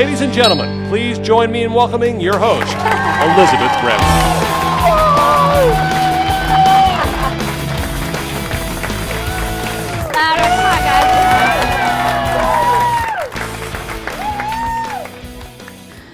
Ladies and gentlemen, please join me in welcoming your host, Elizabeth Bramwell.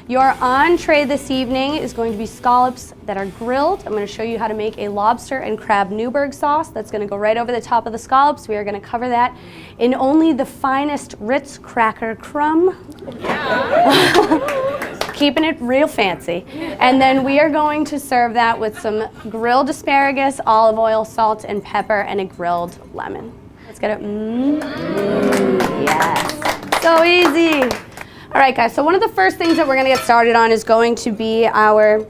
Your entree this evening is going to be scallops that are grilled. I'm going to show you how to make a lobster and crab Newburg sauce that's going to go right over the top of the scallops. We are going to cover that in only the finest Ritz cracker crumb. Yeah. Keeping it real fancy. And then we are going to serve that with some grilled asparagus, olive oil, salt, and pepper, and a grilled lemon. Let's get it. Yes. So easy. All right, guys, so one of the first things that we're going to get started on is going to be our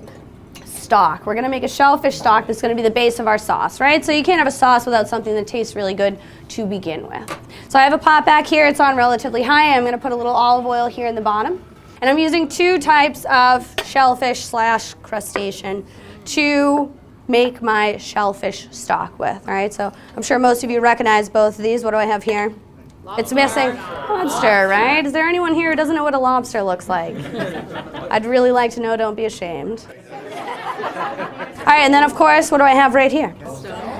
stock. We're going to make a shellfish stock that's going to be the base of our sauce, right? So you can't have a sauce without something that tastes really good to begin with. So I have a pot back here. It's on relatively high. I'm going to put a little olive oil here in the bottom. And I'm using two types of shellfish / crustacean to make my shellfish stock with, all right? So I'm sure most of you recognize both of these. What do I have here? It's missing lobster, right? Is there anyone here who doesn't know what a lobster looks like? I'd really like to know, don't be ashamed. All right, and then of course, what do I have right here?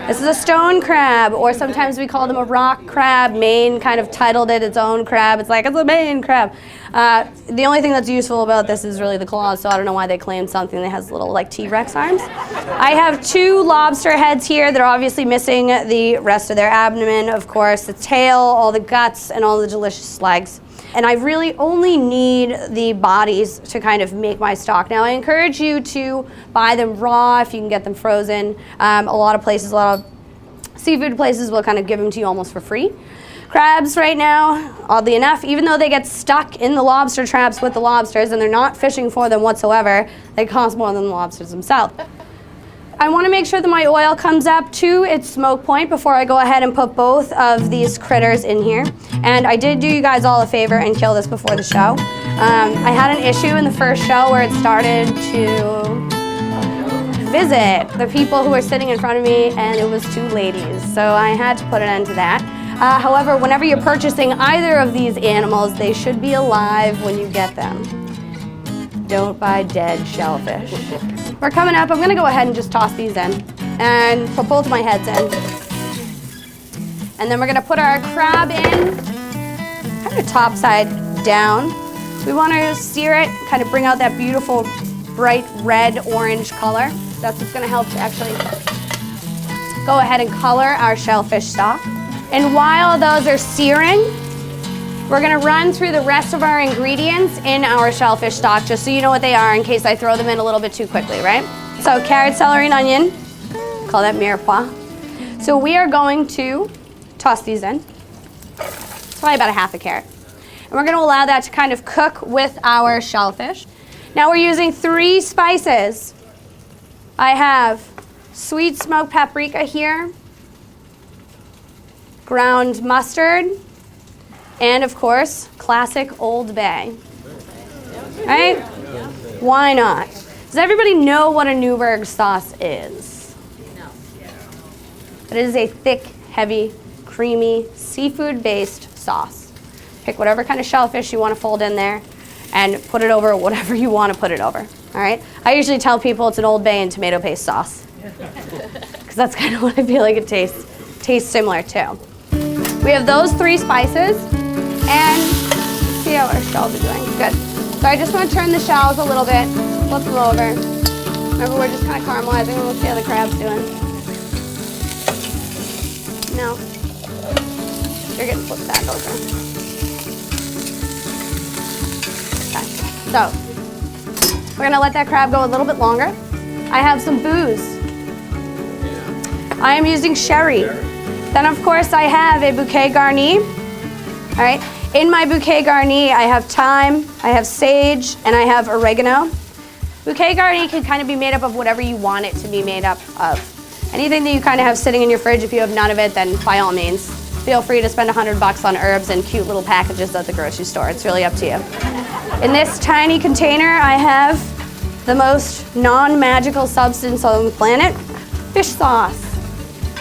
This is a stone crab, or sometimes we call them a rock crab. Maine kind of titled it its own crab. It's like, it's a Maine crab. The only thing that's useful about this is really the claws, so I don't know why they claimed something that has little like T-Rex arms. I have two lobster heads here that are obviously missing the rest of their abdomen, of course, the tail, all the guts, and all the delicious legs. And I really only need the bodies to kind of make my stock. Now, I encourage you to buy them raw if you can get them frozen. A lot of places, a lot of seafood places will kind of give them to you almost for free. Crabs right now, oddly enough, even though they get stuck in the lobster traps with the lobsters and they're not fishing for them whatsoever, they cost more than the lobsters themselves. I want to make sure that my oil comes up to its smoke point before I go ahead and put both of these critters in here. And I did do you guys all a favor and kill this before the show. I had an issue in the first show where it started to visit the people who were sitting in front of me, and it was two ladies. So I had to put an end to that. However, whenever you're purchasing either of these animals, they should be alive when you get them. Don't buy dead shellfish. We're coming up. I'm going to go ahead and just toss these in and put both of my heads in. And then we're going to put our crab in, kind of top side down. We want to sear it, kind of bring out that beautiful bright red orange color. That's what's going to help to actually go ahead and color our shellfish stock. And while those are searing, we're going to run through the rest of our ingredients in our shellfish stock, just so you know what they are in case I throw them in a little bit too quickly, right? So carrot, celery, and onion. Call that mirepoix. So we are going to toss these in. It's probably about a half a carrot. And we're going to allow that to kind of cook with our shellfish. Now we're using 3 spices. I have sweet smoked paprika here, ground mustard, and of course, classic Old Bay. Right? Why not? Does everybody know what a Newburg sauce is? No. It is a thick, heavy, creamy, seafood-based sauce. Pick whatever kind of shellfish you want to fold in there and put it over whatever you want to put it over. All right? I usually tell people it's an Old Bay and tomato paste sauce, because that's kind of what I feel like it tastes similar to. We have those 3 spices, and see how our shells are doing. Good. So I just want to turn the shells a little bit, flip them over. Remember, we're just kind of caramelizing, and we'll see how the crab's doing. No. You're getting flipped back over. Okay. So we're going to let that crab go a little bit longer. I have some booze. I am using sherry. Then, of course, I have a bouquet garni. All right. In my bouquet garni, I have thyme, I have sage, and I have oregano. Bouquet garni can kind of be made up of whatever you want it to be made up of. Anything that you kind of have sitting in your fridge, if you have none of it, then by all means, feel free to spend $100 on herbs and cute little packages at the grocery store. It's really up to you. In this tiny container, I have the most non-magical substance on the planet, fish sauce.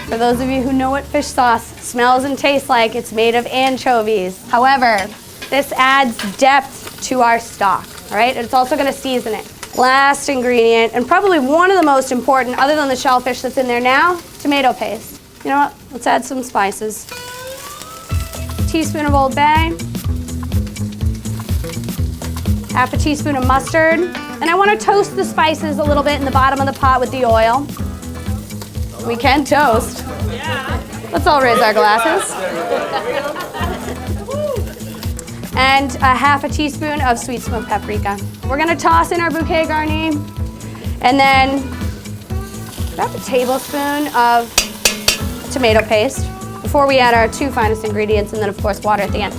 For those of you who know what fish sauce smells and tastes like, it's made of anchovies. However, this adds depth to our stock, all right? It's also gonna season it. Last ingredient, and probably one of the most important, other than the shellfish that's in there now, tomato paste. You know what? Let's add some spices. Teaspoon of Old Bay. Half a teaspoon of mustard. And I want to toast the spices a little bit in the bottom of the pot with the oil. We can toast. Yeah. Let's all raise our glasses. And a half a teaspoon of sweet smoked paprika. We're going to toss in our bouquet garni. And then about a tablespoon of tomato paste before we add our 2 finest ingredients, and then of course water at the end.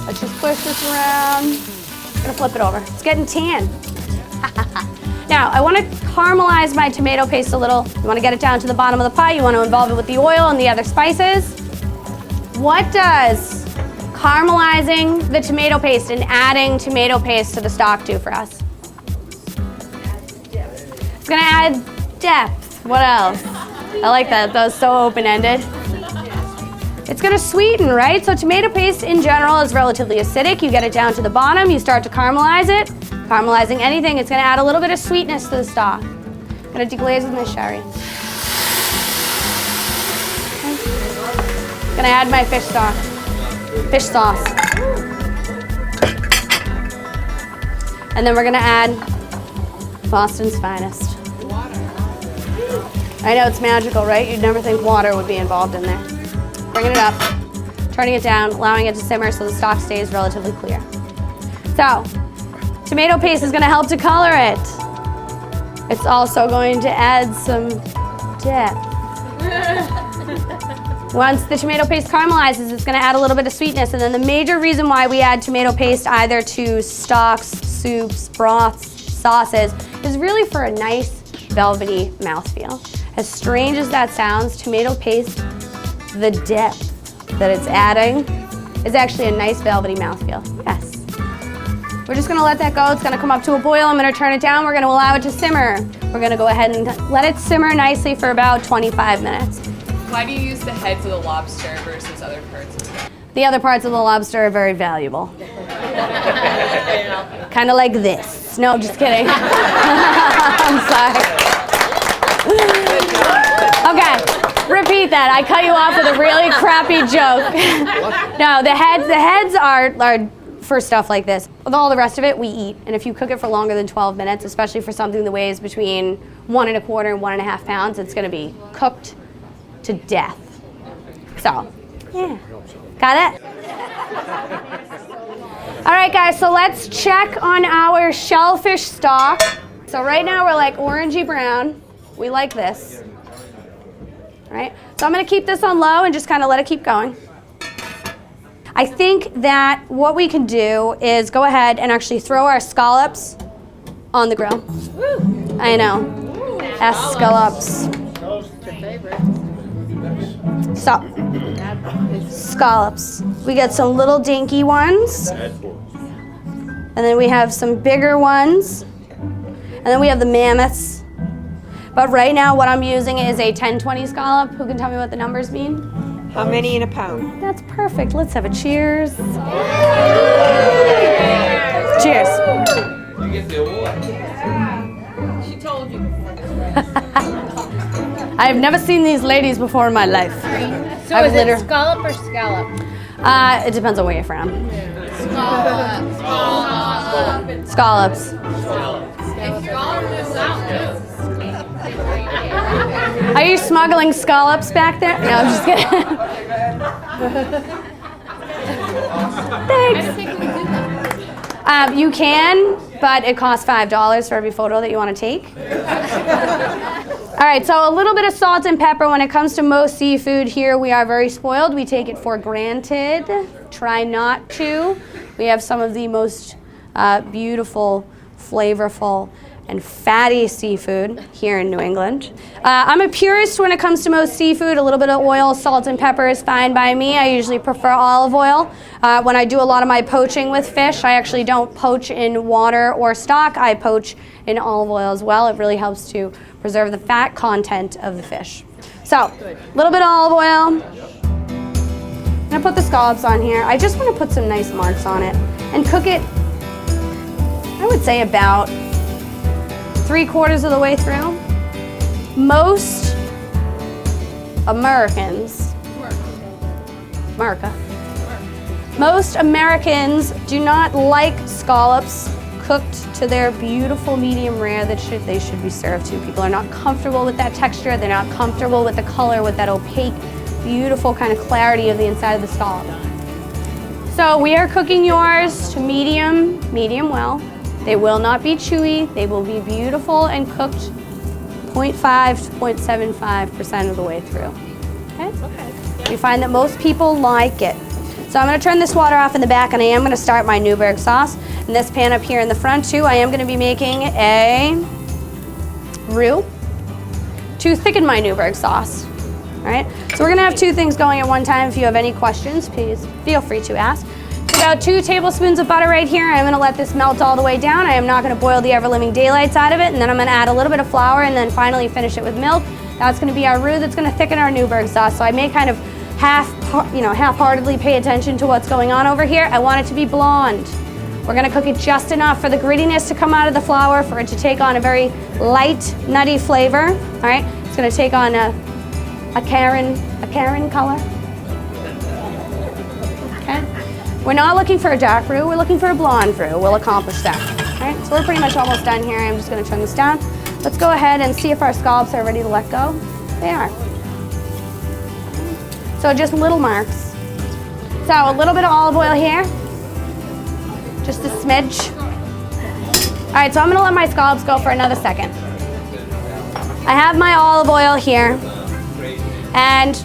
Let's just push this around. I'm gonna flip it over. It's getting tan. Now, I wanna caramelize my tomato paste a little. You wanna get it down to the bottom of the pot. You wanna involve it with the oil and the other spices. What does caramelizing the tomato paste and adding tomato paste to the stock do for us? It's gonna add depth. What else? I like that. That was so open-ended. It's gonna sweeten, right? So tomato paste in general is relatively acidic. You get it down to the bottom, you start to caramelize it. Caramelizing anything, it's gonna add a little bit of sweetness to the stock. I'm gonna deglaze with my sherry. Okay. Gonna add my fish sauce. And then we're gonna add Boston's finest. I know it's magical, right? You'd never think water would be involved in there. Bringing it up, turning it down, allowing it to simmer so the stock stays relatively clear. So, tomato paste is gonna help to color it. It's also going to add some depth. Once the tomato paste caramelizes, it's gonna add a little bit of sweetness, and then the major reason why we add tomato paste either to stocks, soups, broths, sauces, is really for a nice velvety mouthfeel. As strange as that sounds, tomato paste, the depth that it's adding is actually a nice velvety mouthfeel. Yes. We're just gonna let that go. It's gonna come up to a boil. I'm gonna turn it down. We're gonna allow it to simmer. We're gonna go ahead and let it simmer nicely for about 25 minutes. Why do you use the heads of the lobster versus other parts of it? The other parts of the lobster are very valuable. Kind of like this. No, I'm just kidding. I'm sorry. Okay, repeat that. I cut you off with a really crappy joke. No, the heads are for stuff like this. With all the rest of it, we eat. And if you cook it for longer than 12 minutes, especially for something that weighs between 1 1/4 and 1 1/2 pounds, it's gonna be cooked to death. So, yeah, got it? All right, guys, so let's check on our shellfish stock. So right now we're like orangey brown. We like this. All right, so I'm gonna keep this on low and just kind of let it keep going. I think that what we can do is go ahead and actually throw our scallops on the grill. Woo. I know. Scallops. So, scallops. We got some little dinky ones. And then we have some bigger ones. And then we have the mammoths. But right now what I'm using is a 10-20 scallop. Who can tell me what the numbers mean? How many in a pound? That's perfect. Let's have a cheers. Cheers. You get the award. She told you. I have never seen these ladies before in my life. So is it scallop or scallop? It depends on where you're from. Scallops. Are you smuggling scallops back there? No, I'm just kidding. Thanks. You can, but it costs $5 for every photo that you want to take. All right, so a little bit of salt and pepper. When it comes to most seafood here, we are very spoiled. We take it for granted. Try not to. We have some of the most beautiful, flavorful, and fatty seafood here in New England. I'm a purist when it comes to most seafood. A little bit of oil, salt, and pepper is fine by me. I usually prefer olive oil. When I do a lot of my poaching with fish, I actually don't poach in water or stock. I poach in olive oil as well. It really helps to preserve the fat content of the fish. So, a little bit of olive oil. I'm gonna put the scallops on here. I just want to put some nice marks on it and cook it, I would say about 3/4 of the way through. Most Americans, most Americans do not like scallops cooked to their beautiful medium rare that they should be served to. People are not comfortable with that texture. They're not comfortable with the color, with that opaque, beautiful kind of clarity of the inside of the scallop. So we are cooking yours to medium well. They will not be chewy. They will be beautiful and cooked 0.5 to 0.75% of the way through. Okay? We find that most people like it. So I'm going to turn this water off in the back, and I am going to start my Newburg sauce. In this pan up here in the front too, I am going to be making a roux to thicken my Newburg sauce. All right, so we're going to have two things going at one time. If you have any questions, please feel free to ask. It's about 2 tablespoons of butter right here. I'm going to let this melt all the way down. I am not going to boil the ever-living daylights out of it, and then I'm going to add a little bit of flour and then finally finish it with milk. That's going to be our roux that's going to thicken our Newburg sauce. So I may kind of half-heartedly pay attention to what's going on over here. I want it to be blonde. We're going to cook it just enough for the grittiness to come out of the flour, for it to take on a very light, nutty flavor. All right, it's going to take on a Karen color. Okay. We're not looking for a dark roux. We're looking for a blonde roux. We'll accomplish that. All right. So we're pretty much almost done here. I'm just going to turn this down. Let's go ahead and see if our scallops are ready to let go. They are. So just little marks. So a little bit of olive oil here. Just a smidge. All right. So I'm going to let my scallops go for another second. I have my olive oil here. And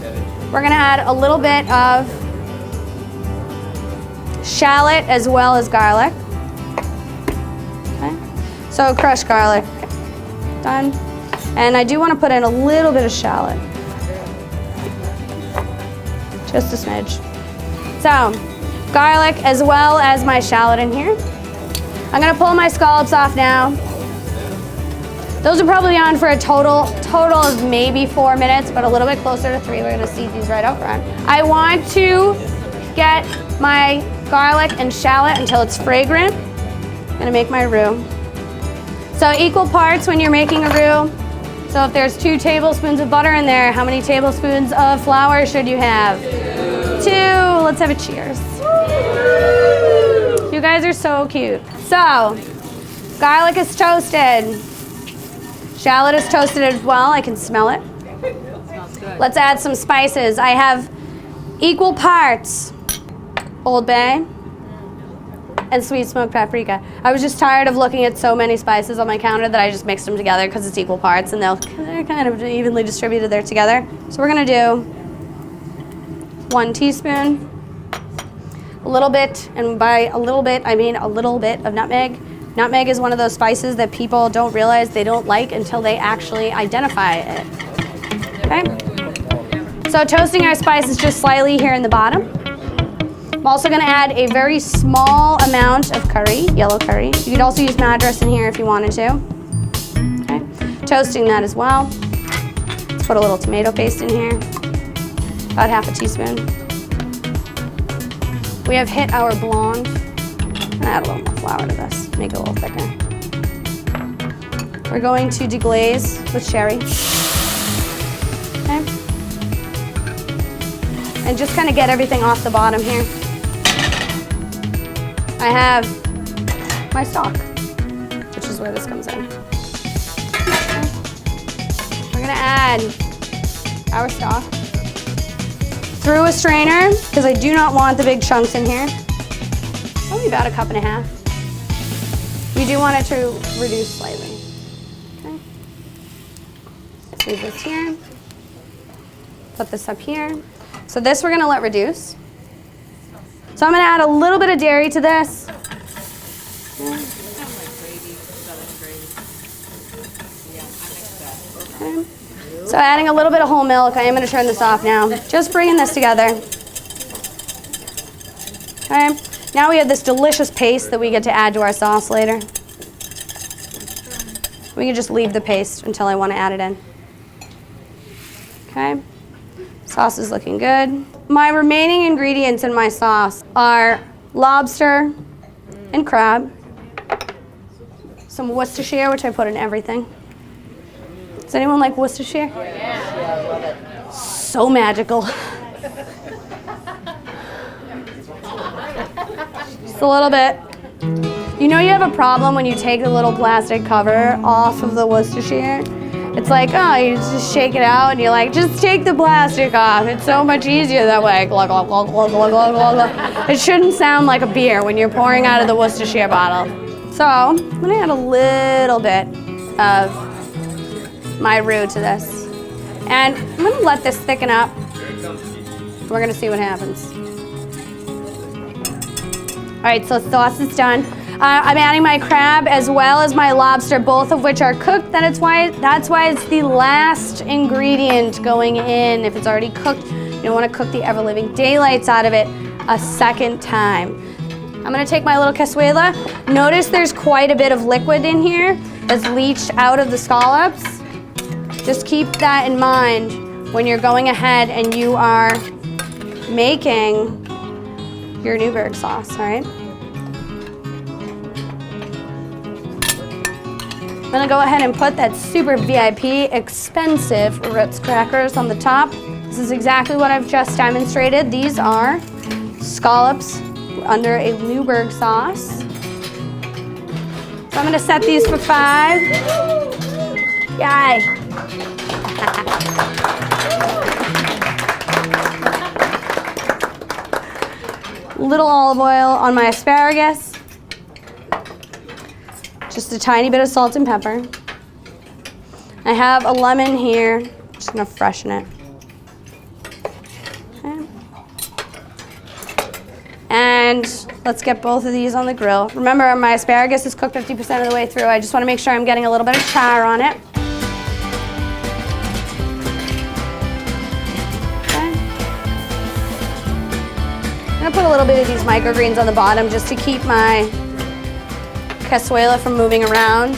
we're going to add a little bit of shallot as well as garlic. Okay. So crushed garlic. Done. And I do want to put in a little bit of shallot. Just a smidge. So, garlic as well as my shallot in here. I'm going to pull my scallops off now. Those are probably on for a total of maybe 4 minutes, but a little bit closer to 3. We're going to seed these right up front. I want to get my garlic and shallot until it's fragrant. I'm going to make my roux. So equal parts when you're making a roux. So if there's 2 tablespoons of butter in there, how many tablespoons of flour should you have? 2. Let's have a cheers. You guys are so cute. So, garlic is toasted. Shallot is toasted as well. I can smell it. Let's add some spices. I have equal parts Old Bay and sweet smoked paprika. I was just tired of looking at so many spices on my counter that I just mixed them together because it's equal parts and they're kind of evenly distributed there together. So we're going to do 1 teaspoon, a little bit, and by a little bit, I mean a little bit of nutmeg. Nutmeg is one of those spices that people don't realize they don't like until they actually identify it. Okay? So toasting our spices just slightly here in the bottom. I'm also going to add a very small amount of curry, yellow curry. You could also use madras in here if you wanted to. Okay? Toasting that as well. Let's put a little tomato paste in here. About half a teaspoon. We have hit our blonde. I'm gonna add a little more flour to this, make it a little thicker. We're going to deglaze with sherry. Okay. And just kind of get everything off the bottom here. I have my stock, which is where this comes in. Okay. We're gonna add our stock through a strainer, because I do not want the big chunks in here. Probably about 1.5 cups. We do want it to reduce slightly. Okay. Leave this here. Put this up here. So this we're going to let reduce. So I'm going to add a little bit of dairy to this. Okay. So adding a little bit of whole milk. I am going to turn this off now. Just bringing this together. Okay. Now we have this delicious paste that we get to add to our sauce later. We can just leave the paste until I want to add it in. Okay. Sauce is looking good. My remaining ingredients in my sauce are lobster and crab, some Worcestershire, which I put in everything. Does anyone like Worcestershire? Yeah, I love it. So magical. Just a little bit. You know you have a problem when you take the little plastic cover off of the Worcestershire? It's like, oh, you just shake it out and you're like, just take the plastic off. It's so much easier that way. Glug, glug, glug, glug, glug, glug, glug. It shouldn't sound like a beer when you're pouring out of the Worcestershire bottle. So I'm gonna add a little bit of my roux to this. And I'm gonna let this thicken up. We're gonna see what happens. All right, so the sauce is done. I'm adding my crab as well as my lobster, both of which are cooked. That's why it's the last ingredient going in. If it's already cooked, you don't want to cook the ever-living daylights out of it a second time. I'm gonna take my little cazuela. Notice there's quite a bit of liquid in here that's leached out of the scallops. Just keep that in mind when you're going ahead and you are making your Newburg sauce, all right? I'm gonna go ahead and put that super VIP expensive Ritz crackers on the top. This is exactly what I've just demonstrated. These are scallops under a Newburg sauce. So I'm gonna set these for 5. Yay. Little olive oil on my asparagus. Just a tiny bit of salt and pepper. I have a lemon here. Just gonna freshen it. Okay. And let's get both of these on the grill. Remember, my asparagus is cooked 50% of the way through. I just wanna make sure I'm getting a little bit of char on it. Okay. I'm gonna put a little bit of these microgreens on the bottom just to keep my cazuela from moving around.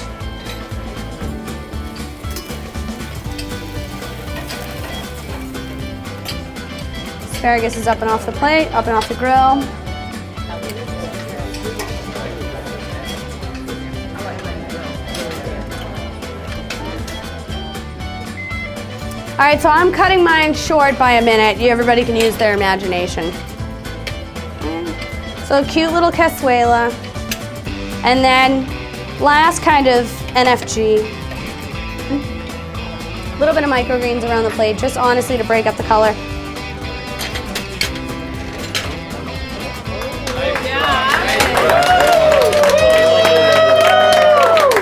Asparagus is up and off the plate, up and off the grill. All right, so I'm cutting mine short by a minute. Everybody can use their imagination. So a cute little cazuela. And then last kind of NFG, a little bit of microgreens around the plate, just honestly to break up the color.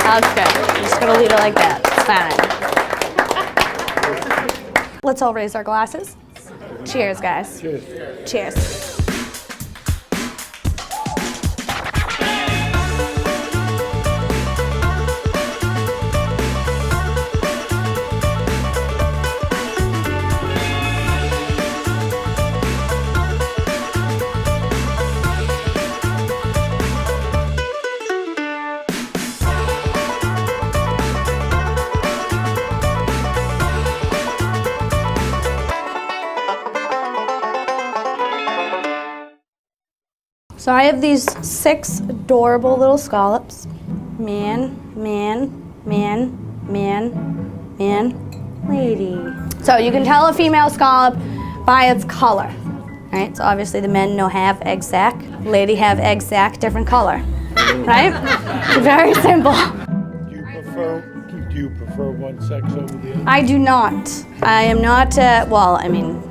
That's good. I'm just gonna leave it like that. It's fine. Let's all raise our glasses. Cheers, guys. Cheers. Cheers. So I have these 6 adorable little scallops. Man, lady. So you can tell a female scallop by its color. Right? So obviously the men no have egg sac, lady have egg sac, different color. Right? Very simple. Do you prefer one sex over the other? I do not. I am not, well, I mean,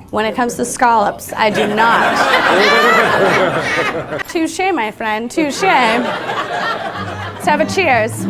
when it comes to scallops, I do not. Touche, my friend, touche. Let's have a cheers.